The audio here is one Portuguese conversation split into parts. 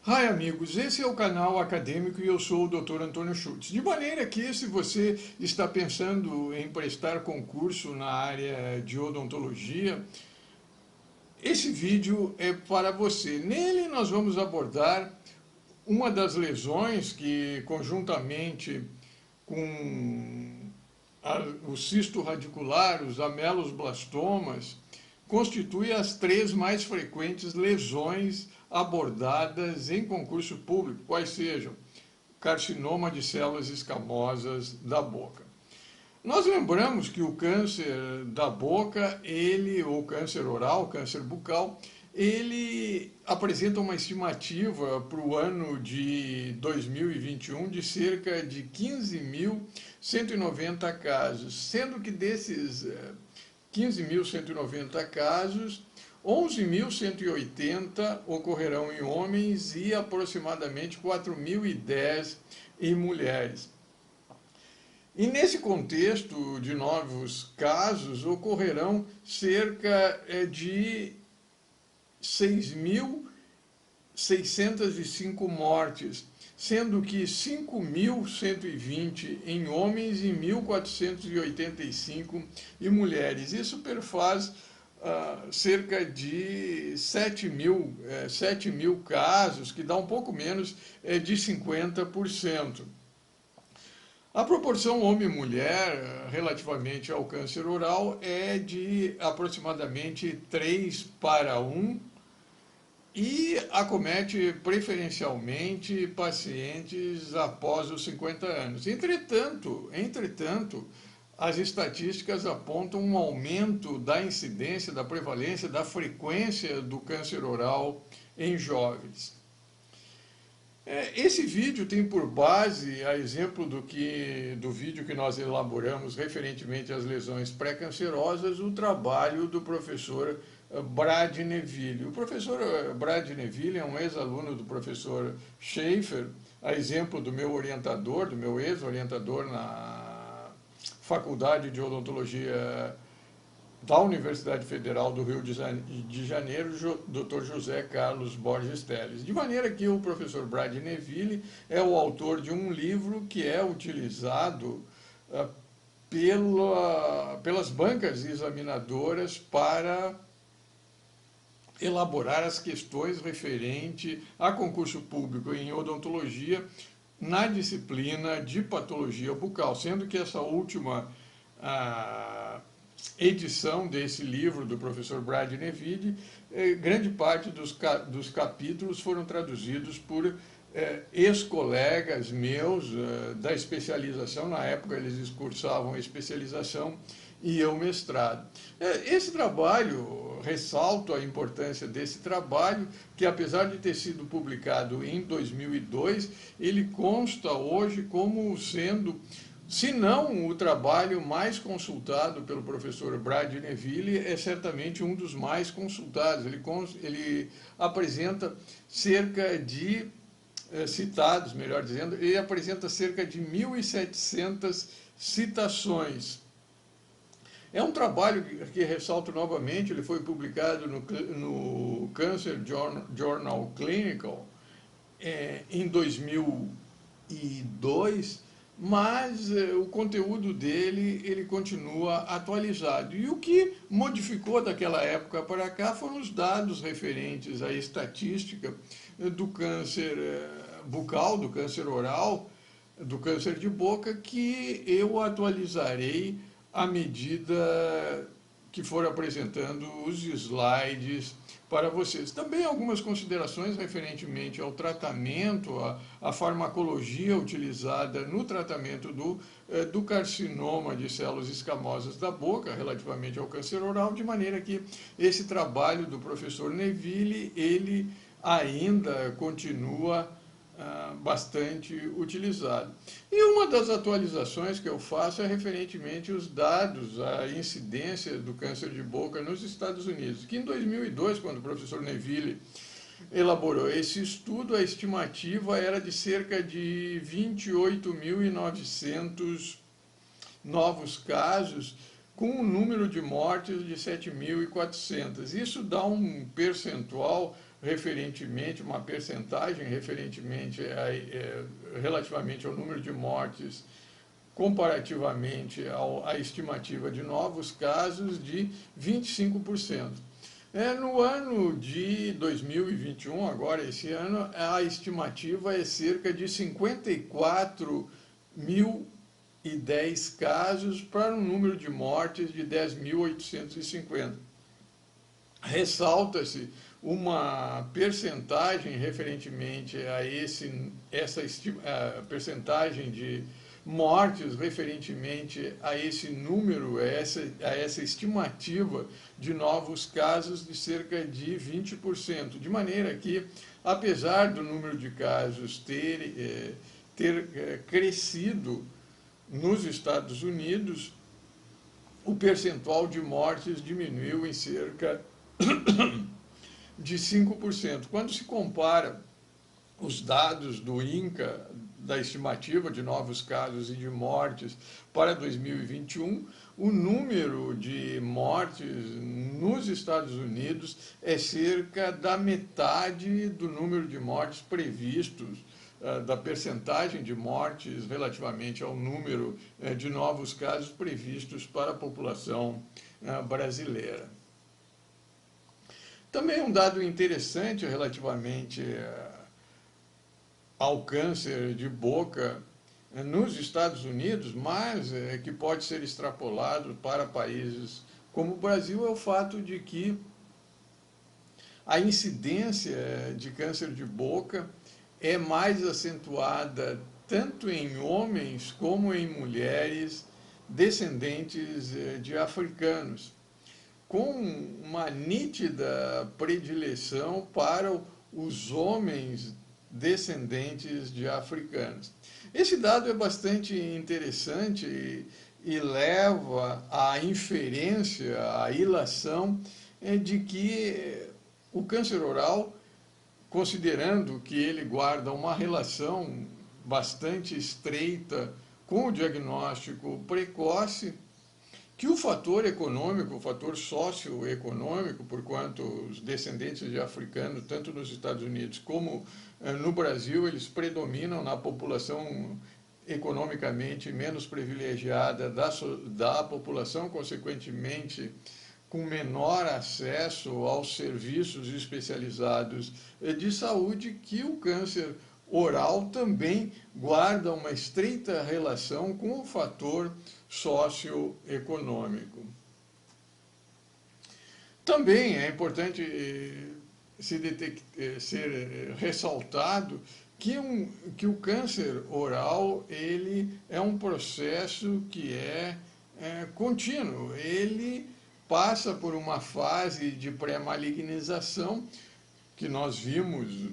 Hi amigos, esse é o canal acadêmico e eu sou o Dr. Antônio Schultz. De maneira que se você está pensando em prestar concurso na área de odontologia, esse vídeo é para você. Nele nós vamos abordar uma das lesões que conjuntamente com o cisto radicular, os ameloblastomas, constitui as três mais frequentes lesões abordadas em concurso público, quais sejam carcinoma de células escamosas da boca. Nós lembramos que o câncer da boca, ou câncer oral, câncer bucal, ele apresenta uma estimativa para o ano de 2021 de cerca de 15.190 casos, sendo que desses 15.190 casos, 11.180 ocorrerão em homens e aproximadamente 4.010 em mulheres. E nesse contexto de novos casos, ocorrerão cerca de 6.605 mortes, sendo que 5.120 em homens e 1.485 em mulheres. Isso perfaz cerca de 7.000 casos, que dá um pouco menos de 50%. A proporção homem-mulher relativamente ao câncer oral é de aproximadamente 3 para 1 e acomete preferencialmente pacientes após os 50 anos. Entretanto, as estatísticas apontam um aumento da incidência, da prevalência, da frequência do câncer oral em jovens. Esse vídeo tem por base, a exemplo do vídeo que nós elaboramos referentemente às lesões pré-cancerosas, o trabalho do professor Brad Neville. O professor Brad Neville é um ex-aluno do professor Schaefer, a exemplo do meu orientador, do meu ex-orientador na Faculdade de Odontologia da Universidade Federal do Rio de Janeiro, Dr. José Carlos Borges Telles. De maneira que o professor Brad Neville é o autor de um livro que é utilizado pelas bancas examinadoras para elaborar as questões referentes a concurso público em odontologia na disciplina de patologia bucal, sendo que essa última edição desse livro do professor Brad Neville, grande parte dos capítulos foram traduzidos por ex-colegas meus da especialização. Na época eles cursavam a especialização e eu mestrado. Esse trabalho, ressalto a importância desse trabalho, que apesar de ter sido publicado em 2002, ele consta hoje como sendo, se não o trabalho mais consultado pelo professor Brad Neville, é certamente um dos mais consultados. Ele apresenta cerca de, citados, melhor dizendo, ele apresenta cerca de 1.700 citações. É um trabalho que ressalto novamente, ele foi publicado no Cancer Journal Clinical em 2002, mas o conteúdo dele ele continua atualizado. E o que modificou daquela época para cá foram os dados referentes à estatística do câncer bucal, do câncer oral, do câncer de boca, que eu atualizarei à medida que for apresentando os slides para vocês. Também algumas considerações referentemente ao tratamento, à farmacologia utilizada no tratamento do carcinoma de células escamosas da boca, relativamente ao câncer oral, de maneira que esse trabalho do professor Neville, ele ainda continua bastante utilizado. E uma das atualizações que eu faço é referentemente os dados, a incidência do câncer de boca nos Estados Unidos, que em 2002, quando o professor Neville elaborou esse estudo, a estimativa era de cerca de 28.900 novos casos, com um número de mortes de 7.400. Isso dá um percentual referentemente, uma percentagem referentemente relativamente ao número de mortes comparativamente à estimativa de novos casos de 25%. No ano de 2021, agora esse ano, a estimativa é cerca de 54.010 casos para um número de mortes de 10.850. Ressalta-se uma percentagem referentemente a a percentagem de mortes referentemente a esse número, a essa estimativa de novos casos de cerca de 20%, de maneira que, apesar do número de casos ter crescido nos Estados Unidos, o percentual de mortes diminuiu em cerca de 5%. Quando se compara os dados do INCA, da estimativa de novos casos e de mortes para 2021, o número de mortes nos Estados Unidos é cerca da metade do número de mortes previstos, da percentagem de mortes relativamente ao número de novos casos previstos para a população brasileira. Também um dado interessante relativamente ao câncer de boca nos Estados Unidos, mas que pode ser extrapolado para países como o Brasil, é o fato de que a incidência de câncer de boca é mais acentuada tanto em homens como em mulheres descendentes de africanos, com uma nítida predileção para os homens descendentes de africanos. Esse dado é bastante interessante e leva à inferência, à ilação de que o câncer oral, considerando que ele guarda uma relação bastante estreita com o diagnóstico precoce, que o fator econômico, o fator socioeconômico, porquanto os descendentes de africanos, tanto nos Estados Unidos como no Brasil, eles predominam na população economicamente menos privilegiada da população, consequentemente, com menor acesso aos serviços especializados de saúde, que o câncer oral também guarda uma estreita relação com o fator socioeconômico. Também é importante ser ressaltado que o câncer oral ele é um processo que é contínuo. Ele passa por uma fase de pré-malignização, que nós vimos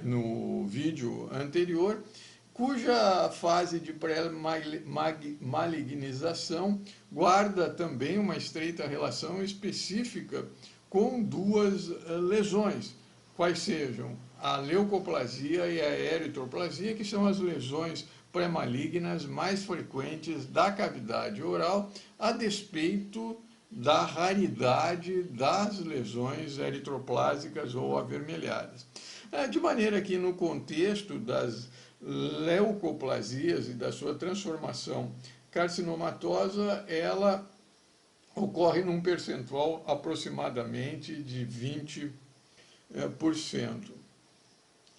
no vídeo anterior, cuja fase de pré-malignização guarda também uma estreita relação específica com duas lesões, quais sejam a leucoplasia e a eritroplasia, que são as lesões pré-malignas mais frequentes da cavidade oral, a despeito da raridade das lesões eritroplásicas ou avermelhadas. De maneira que, no contexto das leucoplasias e da sua transformação carcinomatosa, ela ocorre num percentual aproximadamente de 20%.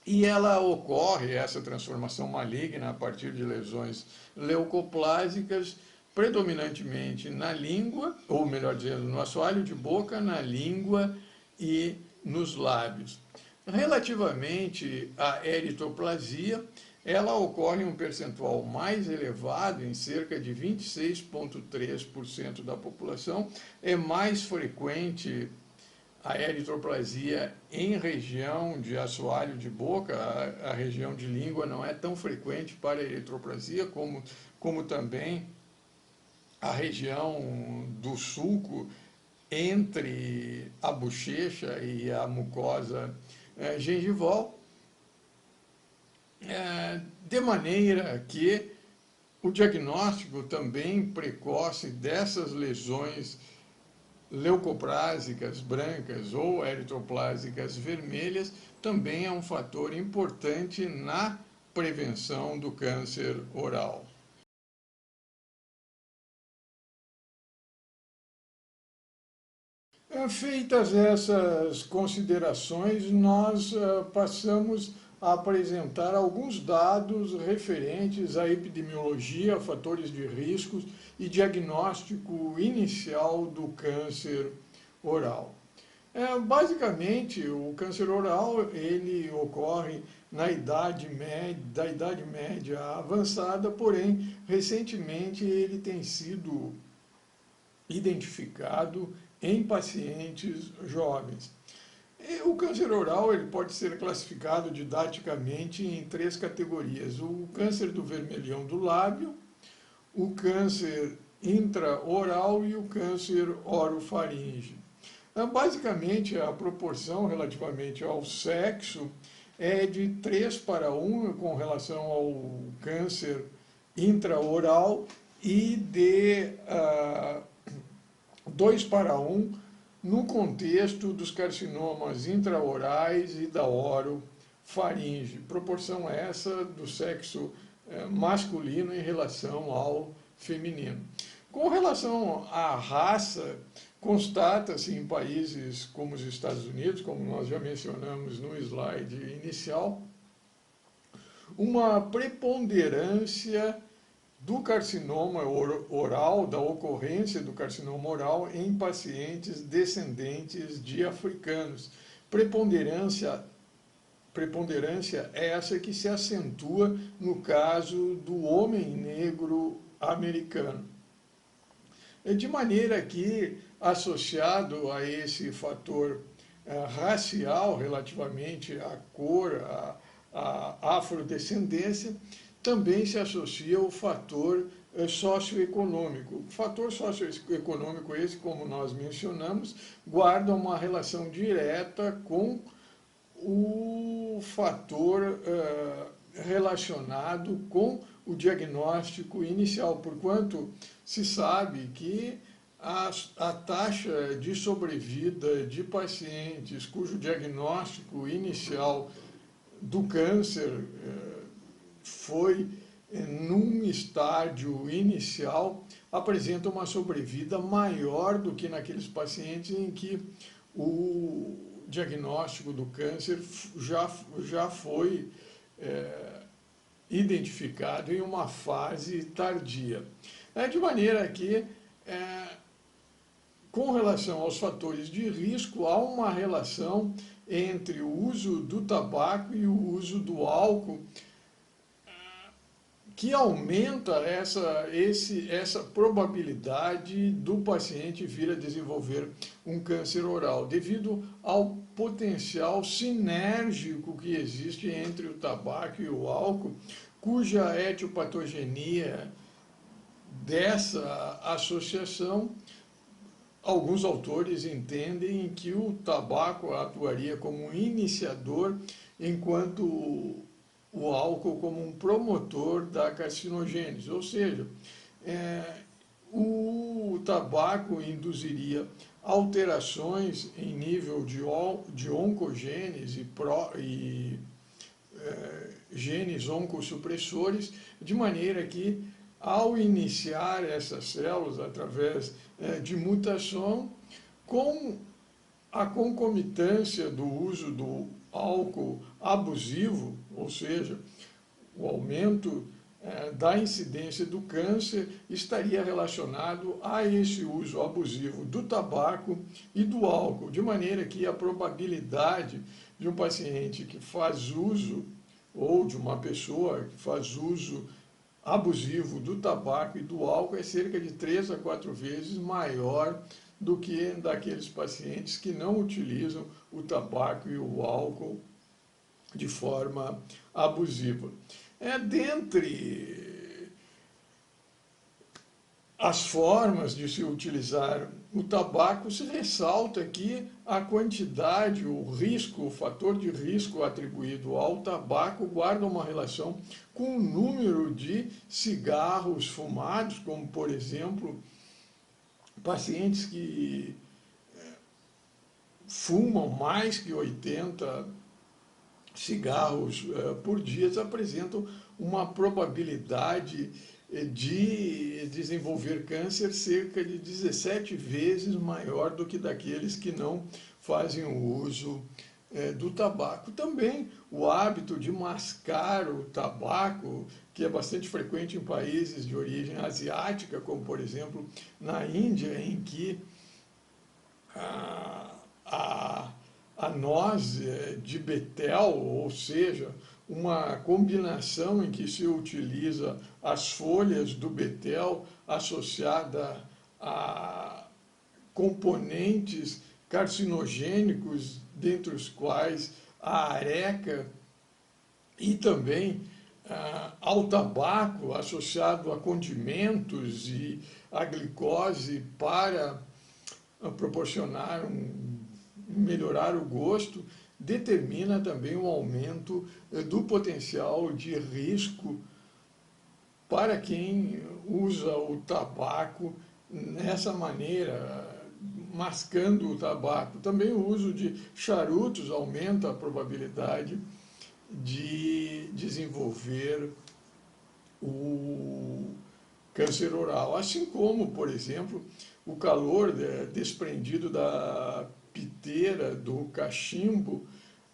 E ela ocorre, essa transformação maligna, a partir de lesões leucoplásicas, predominantemente na língua, ou melhor dizendo, no assoalho de boca, na língua e nos lábios. Relativamente à eritroplasia, ela ocorre em um percentual mais elevado, em cerca de 26,3% da população. É mais frequente a eritroplasia em região de assoalho de boca, a região de língua não é tão frequente para a eritroplasia, como também a região do sulco entre a bochecha e a mucosa gengival, de maneira que o diagnóstico também precoce dessas lesões leucoplásicas brancas ou eritroplásicas vermelhas também é um fator importante na prevenção do câncer oral. Feitas essas considerações, nós passamos a apresentar alguns dados referentes à epidemiologia, fatores de riscos e diagnóstico inicial do câncer oral. Basicamente, o câncer oral ele ocorre da idade média avançada, porém, recentemente ele tem sido identificado em pacientes jovens. O câncer oral ele pode ser classificado didaticamente em três categorias: o câncer do vermelhão do lábio, o câncer intraoral e o câncer orofaringe. Basicamente, a proporção relativamente ao sexo é de 3:1 com relação ao câncer intraoral e de 2:1 no contexto dos carcinomas intraorais e da orofaringe. Proporção essa do sexo masculino em relação ao feminino. Com relação à raça, constata-se em países como os Estados Unidos, como nós já mencionamos no slide inicial, uma preponderância do carcinoma oral, da ocorrência do carcinoma oral em pacientes descendentes de africanos. Preponderância essa que se acentua no caso do homem negro americano. De maneira que, associado a esse fator racial relativamente à cor, à afrodescendência, também se associa o fator socioeconômico. O fator socioeconômico esse, como nós mencionamos, guarda uma relação direta com o fator relacionado com o diagnóstico inicial, porquanto se sabe que a taxa de sobrevida de pacientes cujo diagnóstico inicial do câncer foi num estágio inicial, apresenta uma sobrevida maior do que naqueles pacientes em que o diagnóstico do câncer já foi identificado em uma fase tardia. De maneira que, com relação aos fatores de risco, há uma relação entre o uso do tabaco e o uso do álcool, que aumenta essa probabilidade do paciente vir a desenvolver um câncer oral, devido ao potencial sinérgico que existe entre o tabaco e o álcool, cuja etiopatogenia dessa associação, alguns autores entendem que o tabaco atuaria como um iniciador, enquanto o álcool como um promotor da carcinogênese, ou seja, o tabaco induziria alterações em nível de oncogênese e genes oncossupressores, de maneira que, ao iniciar essas células através de mutação, com a concomitância do uso do álcool abusivo, ou seja, o aumento da incidência do câncer estaria relacionado a esse uso abusivo do tabaco e do álcool, de maneira que a probabilidade de um paciente que faz uso, ou de uma pessoa que faz uso abusivo do tabaco e do álcool é cerca de 3 a 4 vezes maior do que daqueles pacientes que não utilizam o tabaco e o álcool de forma abusiva. Dentre as formas de se utilizar o tabaco, se ressalta que a quantidade, o risco, o fator de risco atribuído ao tabaco guarda uma relação com o número de cigarros fumados, como, por exemplo, pacientes que fumam mais que 80 cigarros por dia apresentam uma probabilidade de desenvolver câncer cerca de 17 vezes maior do que daqueles que não fazem o uso do tabaco. Também o hábito de mascar o tabaco, que é bastante frequente em países de origem asiática, como por exemplo na Índia, em que a, a noz de betel, ou seja, uma combinação em que se utiliza as folhas do betel associada a componentes carcinogênicos, dentre os quais a areca e também ao tabaco associado a condimentos e a glicose para proporcionar melhorar o gosto, determina também um aumento do potencial de risco para quem usa o tabaco nessa maneira, mascando o tabaco. Também o uso de charutos aumenta a probabilidade de desenvolver o câncer oral, assim como, por exemplo, o calor desprendido da piteira, do cachimbo,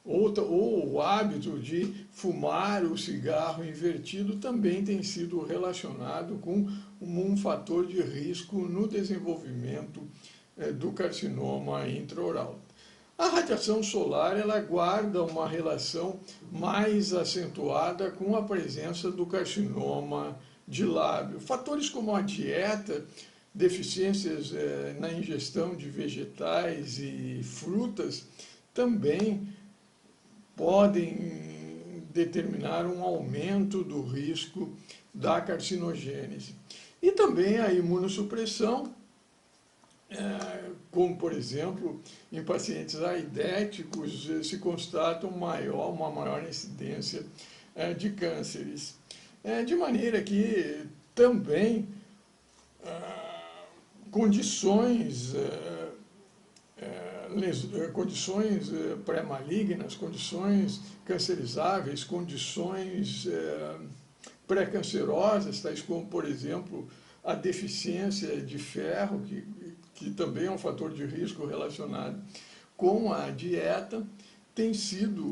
ou o hábito de fumar o cigarro invertido também tem sido relacionado com um fator de risco no desenvolvimento do carcinoma intraoral. A radiação solar ela guarda uma relação mais acentuada com a presença do carcinoma de lábio. Fatores como a dieta, deficiências na ingestão de vegetais e frutas também podem determinar um aumento do risco da carcinogênese. E também a imunossupressão, como por exemplo, em pacientes aidéticos se constata uma maior incidência de cânceres. De maneira que também condições condições pré-malignas, condições cancerizáveis, condições pré-cancerosas, tais como, por exemplo, a deficiência de ferro, que também é um fator de risco relacionado com a dieta, tem sido,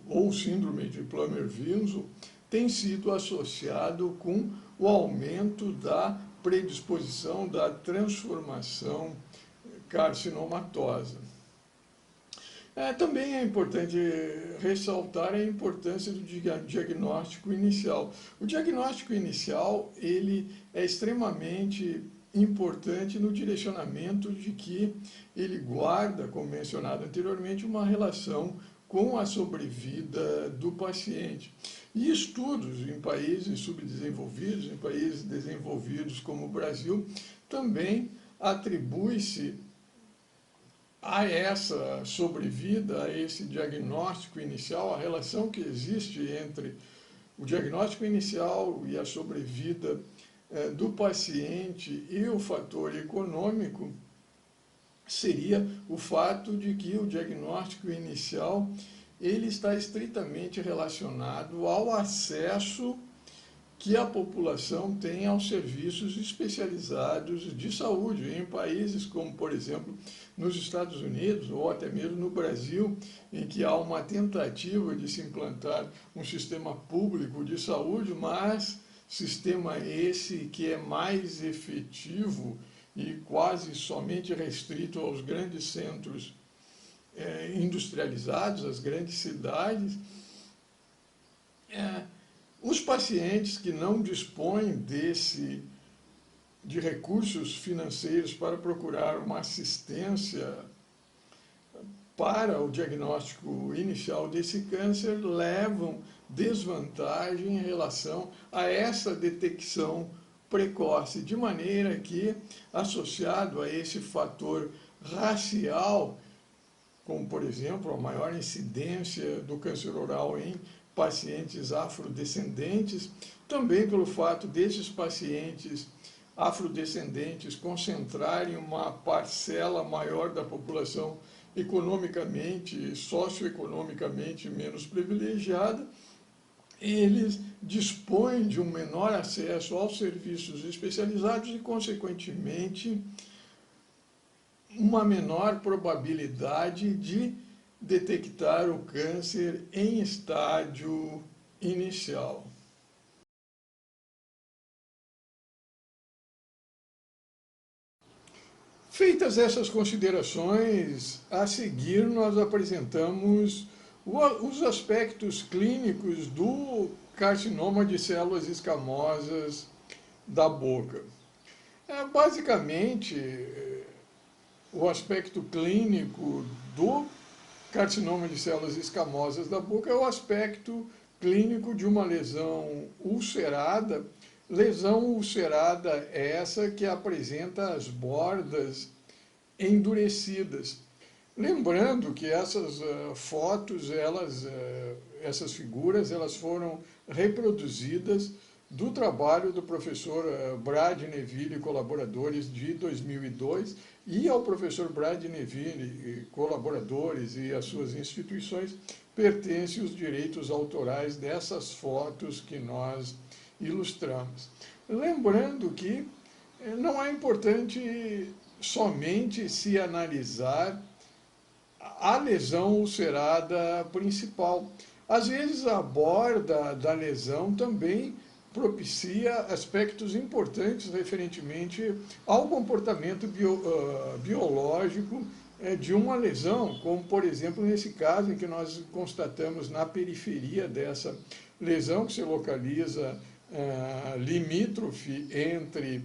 ou síndrome de Plummer-Vinson, tem sido associado com o aumento da predisposição da transformação carcinomatosa. Também é importante ressaltar a importância do diagnóstico inicial. O diagnóstico inicial ele é extremamente importante no direcionamento de que ele guarda, como mencionado anteriormente, uma relação com a sobrevida do paciente. E estudos em países subdesenvolvidos, em países desenvolvidos como o Brasil, também atribui-se a essa sobrevida, a esse diagnóstico inicial, a relação que existe entre o diagnóstico inicial e a sobrevida do paciente e o fator econômico, seria o fato de que o diagnóstico inicial ele está estritamente relacionado ao acesso que a população tem aos serviços especializados de saúde em países como, por exemplo, nos Estados Unidos ou até mesmo no Brasil, em que há uma tentativa de se implantar um sistema público de saúde, mas sistema esse que é mais efetivo e quase somente restrito aos grandes centros industrializados, às grandes cidades. Os pacientes que não dispõem de recursos financeiros para procurar uma assistência para o diagnóstico inicial desse câncer levam desvantagem em relação a essa detecção precoce, de maneira que, associado a esse fator racial, como por exemplo a maior incidência do câncer oral em pacientes afrodescendentes, também pelo fato desses pacientes afrodescendentes concentrarem uma parcela maior da população economicamente, socioeconomicamente menos privilegiada, eles dispõem de um menor acesso aos serviços especializados e, consequentemente, uma menor probabilidade de detectar o câncer em estágio inicial. Feitas essas considerações, a seguir nós apresentamos os aspectos clínicos do carcinoma de células escamosas da boca. Basicamente, o aspecto clínico do carcinoma de células escamosas da boca é o aspecto clínico de uma lesão ulcerada. Lesão ulcerada é essa que apresenta as bordas endurecidas. Lembrando que essas fotos, essas figuras, elas foram reproduzidas do trabalho do professor Brad Neville e colaboradores de 2002, e ao professor Brad Neville e colaboradores e as suas instituições pertencem os direitos autorais dessas fotos que nós ilustramos. Lembrando que não é importante somente se analisar a lesão ulcerada principal. Às vezes a borda da lesão também propicia aspectos importantes referentemente ao comportamento biológico de uma lesão, como por exemplo nesse caso em que nós constatamos na periferia dessa lesão, que se localiza limítrofe entre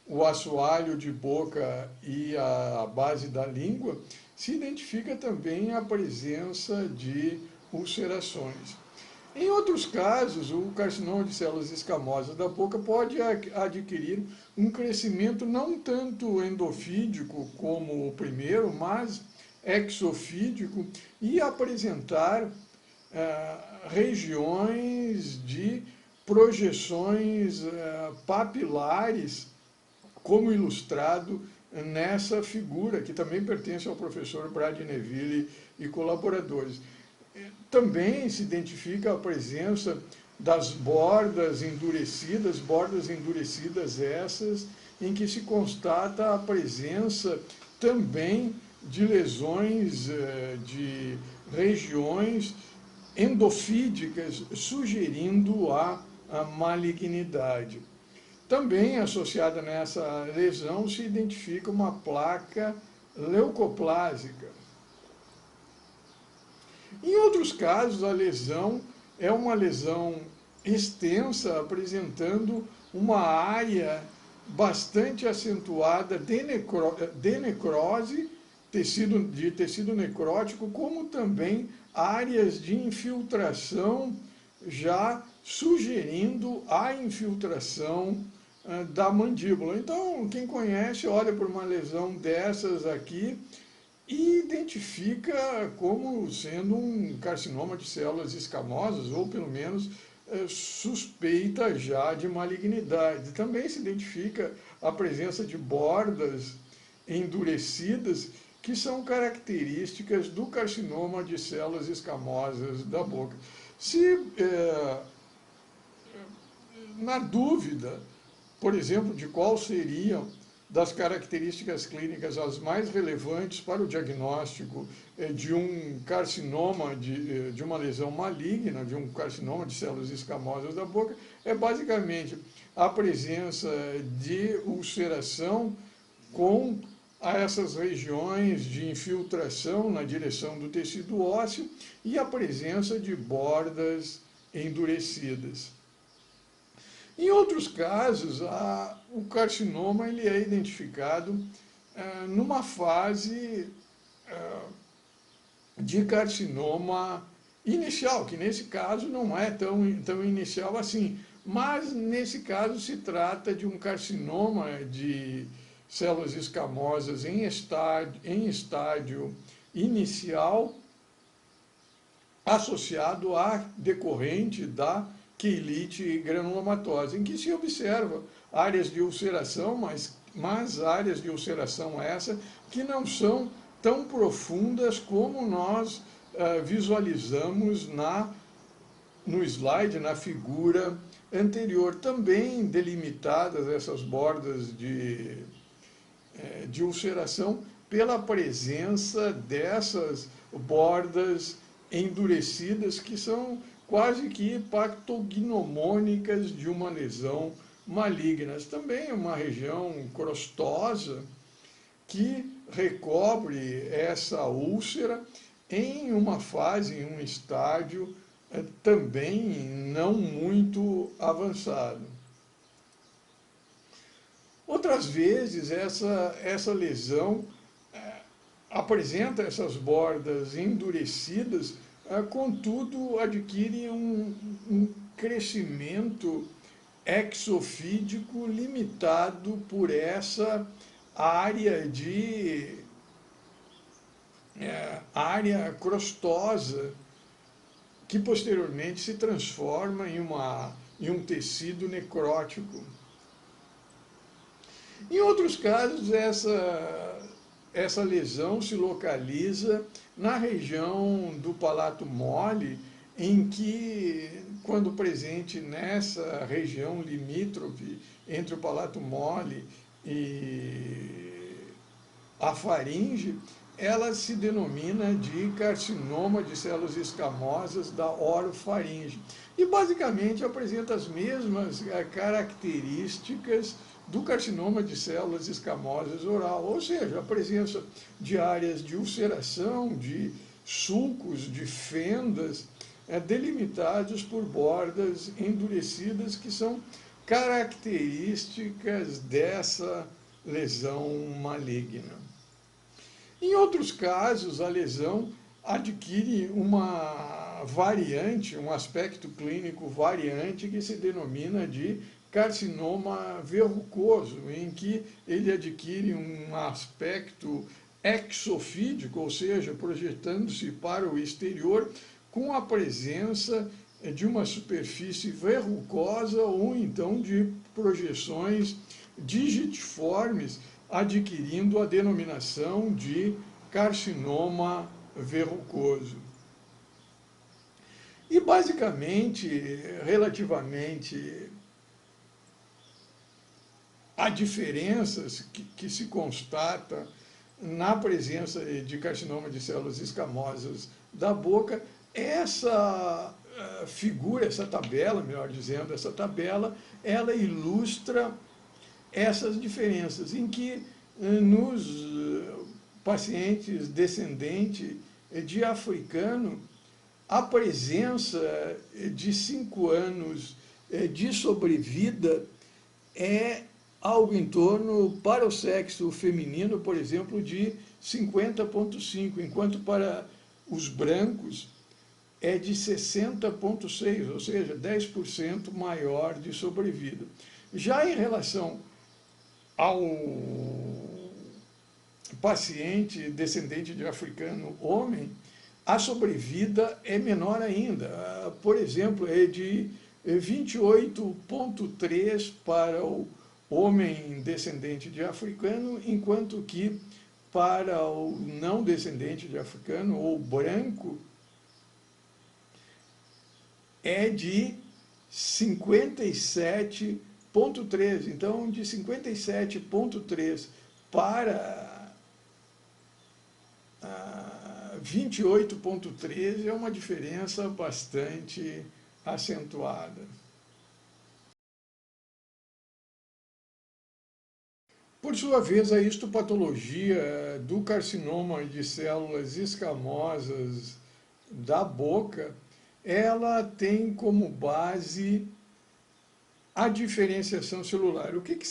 o assoalho de boca e a base da língua, se identifica também a presença de ulcerações. Em outros casos, o carcinoma de células escamosas da boca pode adquirir um crescimento não tanto endofídico como o primeiro, mas exofídico, e apresentar regiões de projeções papilares, como ilustrado nessa figura, que também pertence ao professor Brad Neville e colaboradores. Também se identifica a presença das bordas endurecidas essas, em que se constata a presença também de lesões de regiões endofídicas, sugerindo a malignidade. Também associada nessa lesão se identifica uma placa leucoplásica. Em outros casos, a lesão é uma lesão extensa, apresentando uma área bastante acentuada de necrose, de tecido necrótico, como também áreas de infiltração, já sugerindo a infiltração da mandíbula. Então, quem conhece, olha por uma lesão dessas aqui e identifica como sendo um carcinoma de células escamosas, ou pelo menos suspeita já de malignidade. Também se identifica a presença de bordas endurecidas, que são características do carcinoma de células escamosas da boca. Se, na dúvida, por exemplo, de qual seriam das características clínicas as mais relevantes para o diagnóstico de um carcinoma, de uma lesão maligna, de um carcinoma de células escamosas da boca, é basicamente a presença de ulceração com essas regiões de infiltração na direção do tecido ósseo e a presença de bordas endurecidas. Em outros casos, o carcinoma ele é identificado numa fase de carcinoma inicial, que nesse caso não é tão inicial assim, mas nesse caso se trata de um carcinoma de células escamosas em estágio inicial, associado à decorrente da queilite granulomatosa, em que se observa áreas de ulceração, mas áreas de ulceração essa que não são tão profundas como nós visualizamos no slide, na figura anterior. Também delimitadas essas bordas de ulceração pela presença dessas bordas endurecidas que são quase que pactognomônicas de uma lesão maligna. Também é uma região crostosa que recobre essa úlcera em uma fase, em um estádio também não muito avançado. Outras vezes, essa lesão apresenta essas bordas endurecidas, contudo, adquire um crescimento exofídico limitado por essa área crostosa, que posteriormente se transforma em um tecido necrótico. Em outros casos, essa lesão se localiza na região do palato mole, em que, quando presente nessa região limítrofe entre o palato mole e a faringe, ela se denomina de carcinoma de células escamosas da orofaringe. E basicamente apresenta as mesmas características do carcinoma de células escamosas oral, ou seja, a presença de áreas de ulceração, de sulcos, de fendas, delimitados por bordas endurecidas, que são características dessa lesão maligna. Em outros casos, a lesão adquire uma variante, um aspecto clínico variante, que se denomina de carcinoma verrucoso, em que ele adquire um aspecto exofídico, ou seja, projetando-se para o exterior, com a presença de uma superfície verrucosa ou então de projeções digitiformes, adquirindo a denominação de carcinoma verrucoso. E basicamente, relativamente a diferenças que se constata na presença de carcinoma de células escamosas da boca, essa figura, essa tabela, melhor dizendo, essa tabela, ela ilustra essas diferenças, em que nos pacientes descendentes de africano, a presença de 5 anos de sobrevida é algo em torno, para o sexo feminino, por exemplo, de 50,5, enquanto para os brancos é de 60,6, ou seja, 10% maior de sobrevida. Já em relação ao paciente descendente de africano homem, a sobrevida é menor ainda. Por exemplo, é de 28,3 para o homem descendente de africano, enquanto que para o não descendente de africano, ou branco, é de 57,3. Então, de 57,3 para 28,13 é uma diferença bastante acentuada. Por sua vez, a histopatologia do carcinoma de células escamosas da boca, ela tem como base a diferenciação celular. O que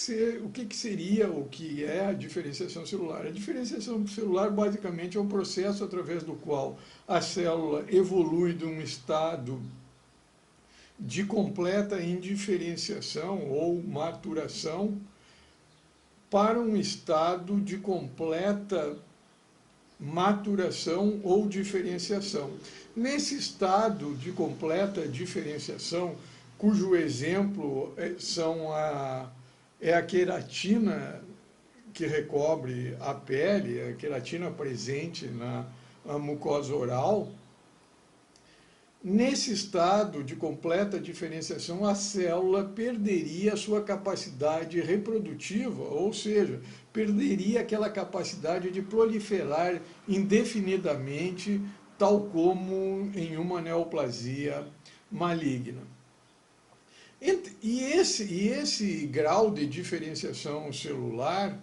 seria, o que é a diferenciação celular? A diferenciação celular, basicamente, é um processo através do qual a célula evolui de um estado de completa indiferenciação ou maturação para um estado de completa maturação ou diferenciação. Nesse estado de completa diferenciação, cujo exemplo é a queratina que recobre a pele, a queratina presente na mucosa oral, nesse estado de completa diferenciação, a célula perderia a sua capacidade reprodutiva, ou seja, perderia aquela capacidade de proliferar indefinidamente, tal como em uma neoplasia maligna. E esse grau de diferenciação celular,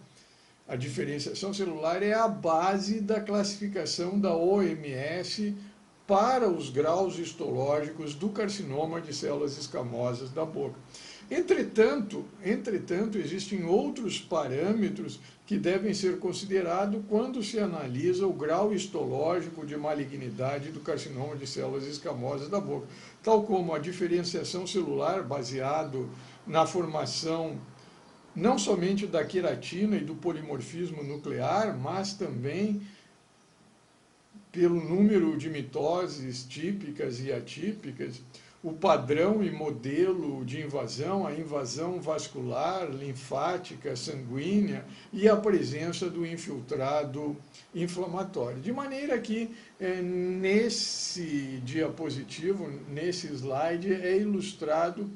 a diferenciação celular é a base da classificação da OMS para os graus histológicos do carcinoma de células escamosas da boca. Entretanto, existem outros parâmetros que devem ser considerados quando se analisa o grau histológico de malignidade do carcinoma de células escamosas da boca, tal como a diferenciação celular baseado na formação não somente da queratina e do polimorfismo nuclear, mas também pelo número de mitoses típicas e atípicas, o padrão e modelo de invasão, a invasão vascular, linfática, sanguínea e a presença do infiltrado inflamatório. De maneira que, nesse diapositivo, nesse slide, é ilustrado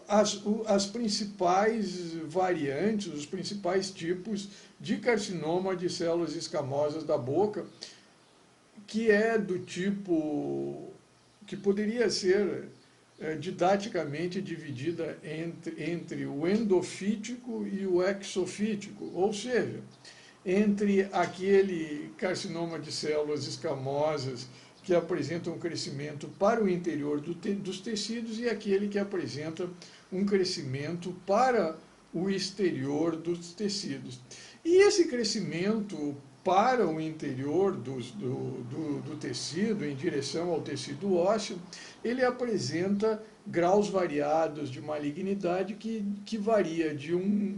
as principais variantes, os principais tipos de carcinoma de células escamosas da boca, que é do tipo que poderia ser didaticamente dividida entre o endofítico e o exofítico, ou seja, entre aquele carcinoma de células escamosas que apresenta um crescimento para o interior dos tecidos e aquele que apresenta um crescimento para o exterior dos tecidos. E esse crescimento para o interior do tecido, em direção ao tecido ósseo, ele apresenta graus variados de malignidade que varia de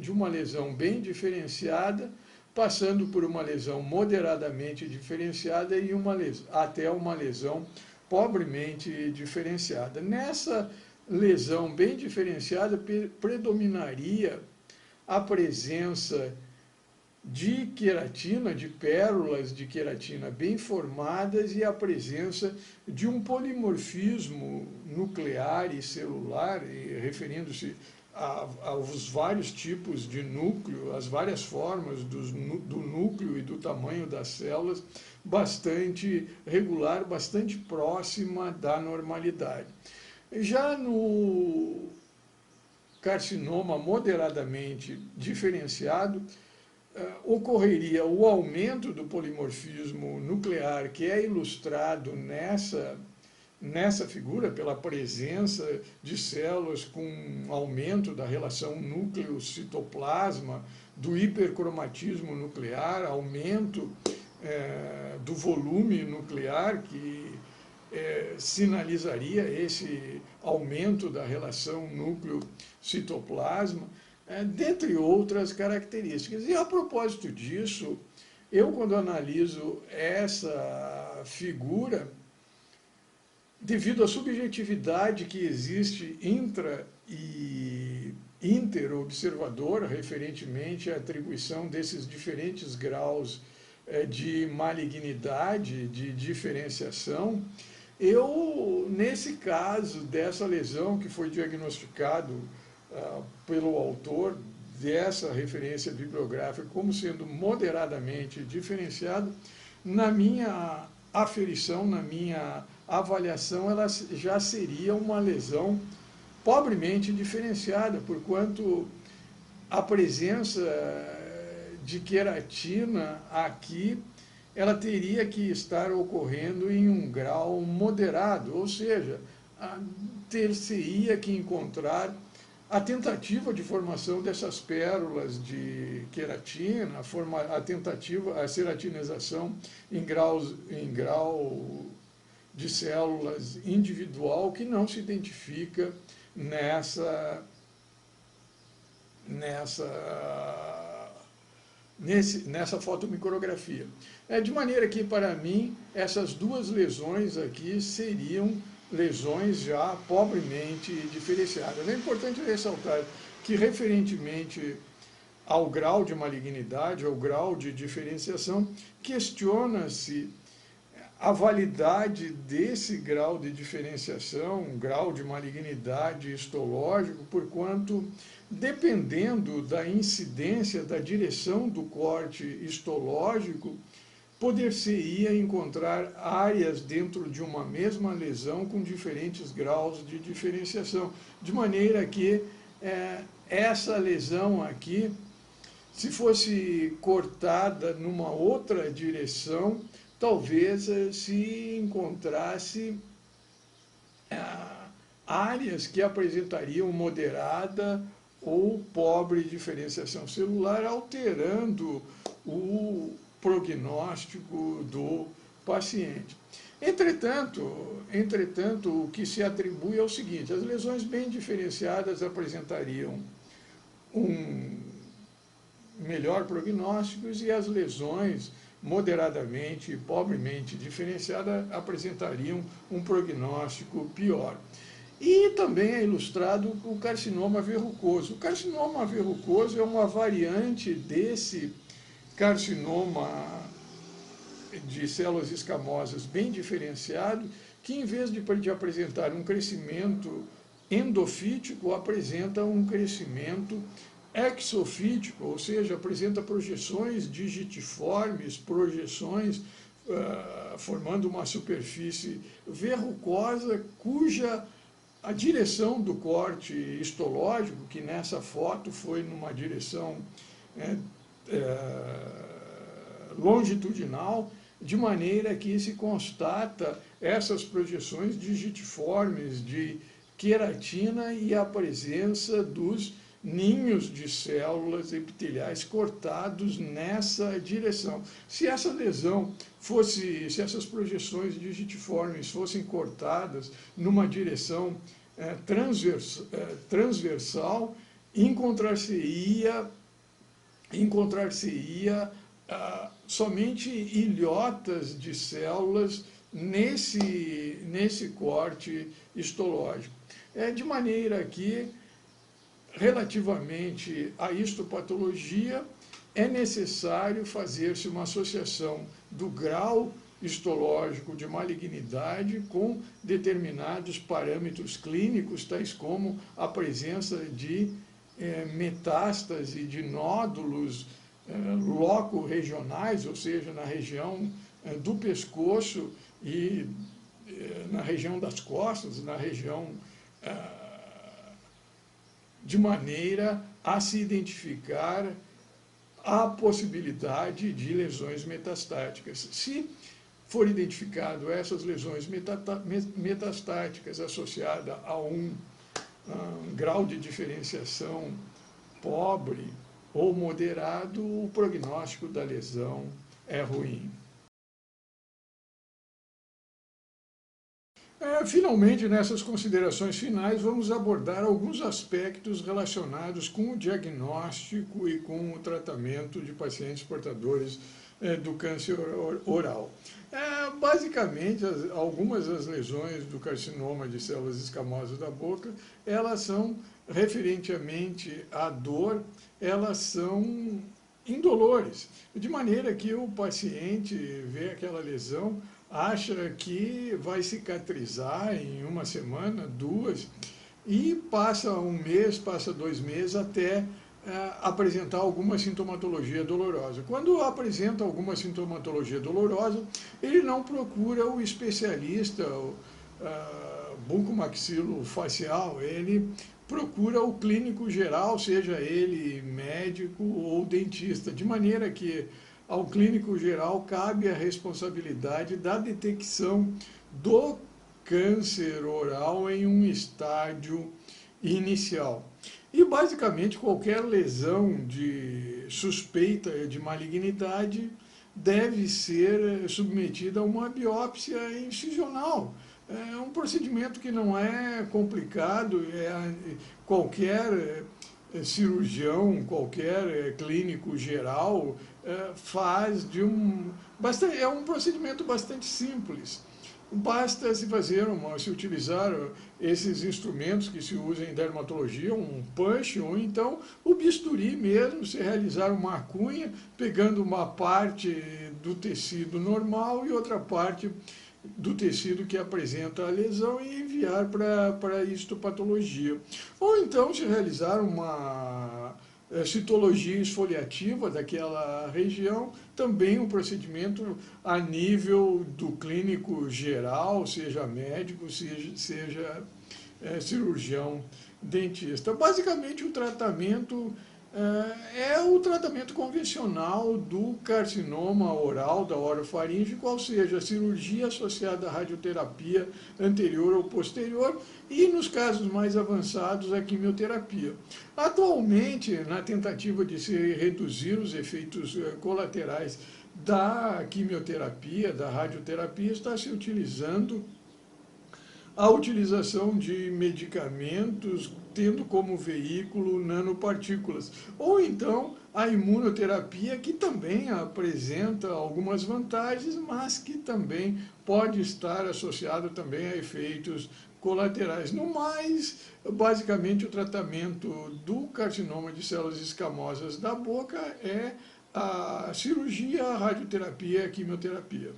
uma lesão bem diferenciada, passando por uma lesão moderadamente diferenciada e até uma lesão pobremente diferenciada. Nessa lesão bem diferenciada, predominaria a presença de queratina, de pérolas de queratina bem formadas e a presença de um polimorfismo nuclear e celular, referindo-se aos vários tipos de núcleo, as várias formas do núcleo e do tamanho das células, bastante regular, bastante próxima da normalidade. Já no carcinoma moderadamente diferenciado, ocorreria o aumento do polimorfismo nuclear, que é ilustrado nessa figura, pela presença de células com aumento da relação núcleo-citoplasma, do hipercromatismo nuclear, aumento do volume nuclear, que sinalizaria esse aumento da relação núcleo-citoplasma, dentre outras características. E a propósito disso, eu, quando analiso essa figura, devido à subjetividade que existe inter-observador, referentemente à atribuição desses diferentes graus de malignidade, de diferenciação, eu, nesse caso dessa lesão que foi diagnosticado pelo autor dessa referência bibliográfica como sendo moderadamente diferenciado, na minha aferição, na minha avaliação, ela já seria uma lesão pobremente diferenciada, porquanto a presença de queratina aqui, ela teria que estar ocorrendo em um grau moderado, ou seja, ter-se-ia que encontrar a tentativa de formação dessas pérolas de queratina, a ceratinização em grau de células individual, que não se identifica nessa fotomicrografia. De maneira que, para mim, essas duas lesões aqui seriam lesões já pobremente diferenciadas. É importante ressaltar que, referentemente ao grau de malignidade, ao grau de diferenciação, questiona-se a validade desse grau de diferenciação, grau de malignidade histológico, porquanto, dependendo da incidência, da direção do corte histológico, poder-se-ia encontrar áreas dentro de uma mesma lesão com diferentes graus de diferenciação, de maneira que essa lesão aqui, se fosse cortada numa outra direção, talvez se encontrasse áreas que apresentariam moderada ou pobre diferenciação celular, alterando o prognóstico do paciente. Entretanto, o que se atribui é o seguinte: as lesões bem diferenciadas apresentariam um melhor prognósticos e as lesões moderadamente e pobremente diferenciadas apresentariam um prognóstico pior. E também é ilustrado o carcinoma verrucoso. O carcinoma verrucoso é uma variante desse carcinoma de células escamosas bem diferenciado, que em vez de apresentar um crescimento endofítico, apresenta um crescimento exofítico, ou seja, apresenta projeções digitiformes, projeções formando uma superfície verrucosa, cuja a direção do corte histológico, que nessa foto foi numa direção longitudinal, de maneira que se constata essas projeções digitiformes de queratina e a presença dos ninhos de células epiteliais cortados nessa direção. Se essa lesão fosse, se essas projeções digitiformes fossem cortadas numa direção transversal, encontrar-se-ia somente ilhotas de células nesse corte histológico. De maneira que, relativamente à histopatologia, é necessário fazer-se uma associação do grau histológico de malignidade com determinados parâmetros clínicos, tais como a presença de metástase de nódulos loco-regionais, ou seja, na região do pescoço e na região das costas, na região de maneira a se identificar a possibilidade de lesões metastáticas. Se for identificado essas lesões metastáticas associadas a um grau de diferenciação pobre ou moderado, o prognóstico da lesão é ruim. Finalmente, nessas considerações finais, vamos abordar alguns aspectos relacionados com o diagnóstico e com o tratamento de pacientes portadores do câncer oral. Basicamente, algumas das lesões do carcinoma de células escamosas da boca, elas são, referentemente à dor, elas são indolores, de maneira que o paciente vê aquela lesão, acha que vai cicatrizar em uma semana, duas, e passa um mês, passa 2 meses até apresentar alguma sintomatologia dolorosa. Quando apresenta alguma sintomatologia dolorosa, ele não procura o especialista bucomaxilofacial, ele procura o clínico geral, seja ele médico ou dentista, de maneira que ao clínico geral cabe a responsabilidade da detecção do câncer oral em um estádio inicial. E, basicamente, qualquer lesão de suspeita de malignidade deve ser submetida a uma biópsia incisional. É um procedimento que não é complicado, qualquer cirurgião, qualquer clínico geral faz é um procedimento bastante simples. basta se utilizar esses instrumentos que se usam em dermatologia, um punch, ou então o bisturi mesmo, se realizar uma cunha, pegando uma parte do tecido normal e outra parte do tecido que apresenta a lesão e enviar para a histopatologia. Ou então se realizar uma citologia esfoliativa daquela região, também um procedimento a nível do clínico geral, seja médico, seja cirurgião dentista. Basicamente, o tratamento é o tratamento convencional do carcinoma oral da orofaringe, ou seja, cirurgia associada à radioterapia anterior ou posterior e, nos casos mais avançados, a quimioterapia. Atualmente, na tentativa de se reduzir os efeitos colaterais da quimioterapia, da radioterapia, está se utilizando a utilização de medicamentos tendo como veículo nanopartículas, ou então a imunoterapia, que também apresenta algumas vantagens, mas que também pode estar associado também a efeitos colaterais. No mais, basicamente o tratamento do carcinoma de células escamosas da boca é a cirurgia, a radioterapia e a quimioterapia.